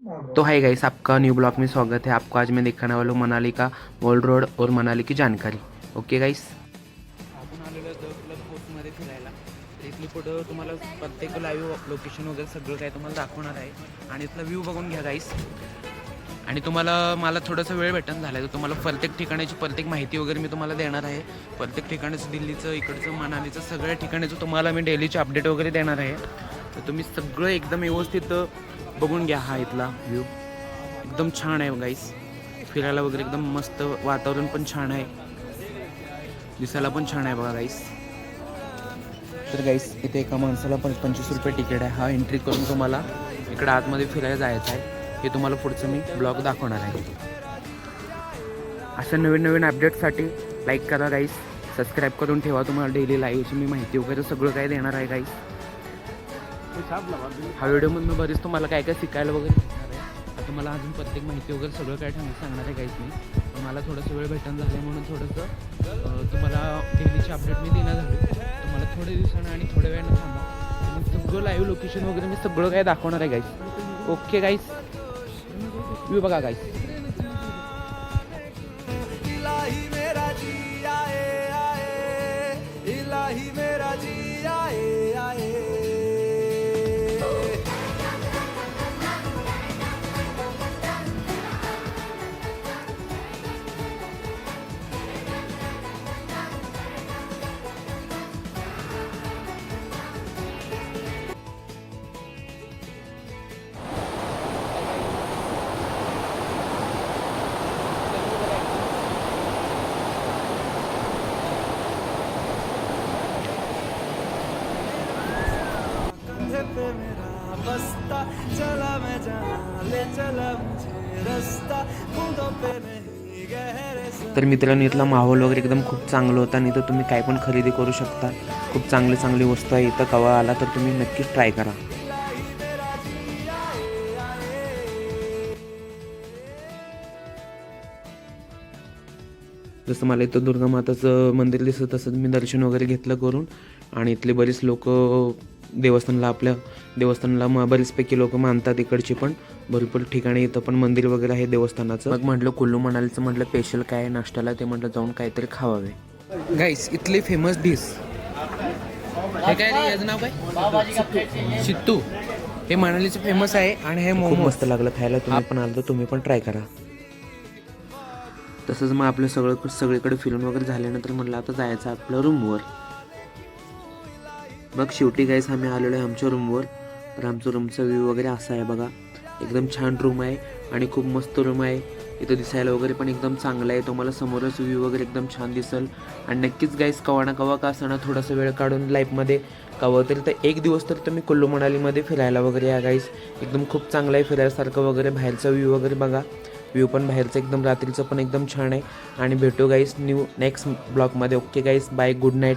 तो hi guys, आपका new blog में स्वागत है। आपको आज मैं दिखाने वाला हूँ मनाली का ओल्ड रोड और मनाली की जानकारी। ओके गाइस, आपण आलेलो द क्लब हाऊसमध्ये फिरायला। तर इथली फोटो तुम्हाला प्रत्येक लाईव्ह लोकेशन वगैरे सगळं काय तुम्हाला दाखवणार आहे आणि इथला व्ह्यू बघून घ्या गाइस। आणि मला थोडासा वेळ भेटन झाला तर तुम्हाला प्रत्येक ठिकाणाची प्रत्येक माहिती वगैरे मी तुम्हाला देणार आहे। प्रत्येक ठिकाणाचं दिल्लीचं, इकडचं, मनालीचं सगळ्या ठिकाणाचं तुम्हाला मी डेलीचे अपडेट वगैरे देणार आहे। तर तुम्ही सगळं एकदम व्यवस्थित बघून घ्या। हा इथला व्ह्यू एकदम छान आहे गाइस, फिरायला वगैरे एकदम मस्त, वातावरण पण छान आहे, दिसायला पण छान आहे बघा गाइस। तर गाइस इथे एका माणसाला 25 रुपये तिकीट आहे। हा एंट्री करून तुम्हाला इकडे आतमध्ये फिरायला जायचं आहे। हे तुम्हाला पुढचं मी ब्लॉग दाखवणार आहे। अशा नवीन नवीन अपडेटसाठी लाईक करा गाइस, सबस्क्राईब करून ठेवा। तुम्हाला डेली लाईव्हची मी माहिती वगैरे सगळं काय देणार आहे गाइस। हा व्हिडिओमधून बरेच तुम्हाला काय काय शिकायला वगैरे भेटणार आहे। आता मला अजून प्रत्येक माहिती वगैरे सगळं काय सांगणार आहे गाइस मी। पण मला थोडंसं वेळ भेटून झालं म्हणून थोडंसं तुम्हाला डेलीचे अपडेट मी देणार झाले। तुम्हाला थोड्या दिवसानं आणि थोड्या वेळानं थांबा, सगळं लाईव्ह लोकेशन वगैरे मी सगळं काय दाखवणार आहे गाइस। ओके गाइस, व्ह्यू बघा गाइस। इलाही मेरा जी आए आए, इलाही मेरा जी आए आए। पे मेरा बस्ता चला मैं जहाँ ले चला मुझे रास्ता, बूंदों पे नहीं गहरे। तर मित्रांनो, इथला माहोल वगैरे एकदम खूप चांगलं होता आणि इथं तुम्ही काय पण खरेदी करू शकता। खूप चांगली वस्तू आहे इथं। कवा आला तर तुम्ही नक्कीच ट्राय करा। जसं मला इथं दुर्गा माताचं मंदिर दिसतं तसंच मी दर्शन वगैरे घेतलं करून। आणि इथले बरेच लोक आपल्या देवस्थानला बरेचपैकी लोक मानतात। इकडची पण भरपूर ठिकाणी इथं पण मंदिर वगैरे आहे देवस्थानाचं। मग म्हटलं कुल्लू मनालीचं म्हटलं स्पेशल काय आहे नाश्त्याला, ते म्हटलं जाऊन काहीतरी खावावे गाइस। इथली फेमस डिश हे काय रे, याचं नाव काय? सित्तू। हे मनालीचं फेमस आहे आणि हे मोमो मस्त लागलं खायला। तुम्ही पण आलं तर तुम्ही पण ट्राय करा। तसंच मग आपलं सगळीकडे फिरून वगैरे झाल्यानंतर म्हटलं आता जायचं आपलं रूमवर। बघ शेवटी गाइस आम्ही आलेलो आहे आमच्या रूमवर। तर आमचं रूमचा व्ह्यू वगैरे असा आहे बघा। एकदम छान रूम आहे आणि खूप मस्त रूम आहे। इथं दिसायला वगैरे पण एकदम चांगलं आहे। तुम्हाला समोरच व्ह्यू वगैरे एकदम छान दिसेल। आणि नक्कीच गाइस कवा ना कवा का असताना थोडासा वेळ काढून लाईफमध्ये कवा तरी तर एक दिवस तर तुम्ही कुल्लू मनालीमध्ये फिरायला वगैरे या गाइस। एकदम खूप चांगलं आहे फिरायसारखं वगैरे। बाहेरचा व्ह्यू वगैरे बघा, व्ह्यू पण बाहेरचं एकदम रात्रीचं पण एकदम छान आहे। आणि भेटू गाइस नेक्स्ट ब्लॉगमध्ये। Okay guys, bye, good night.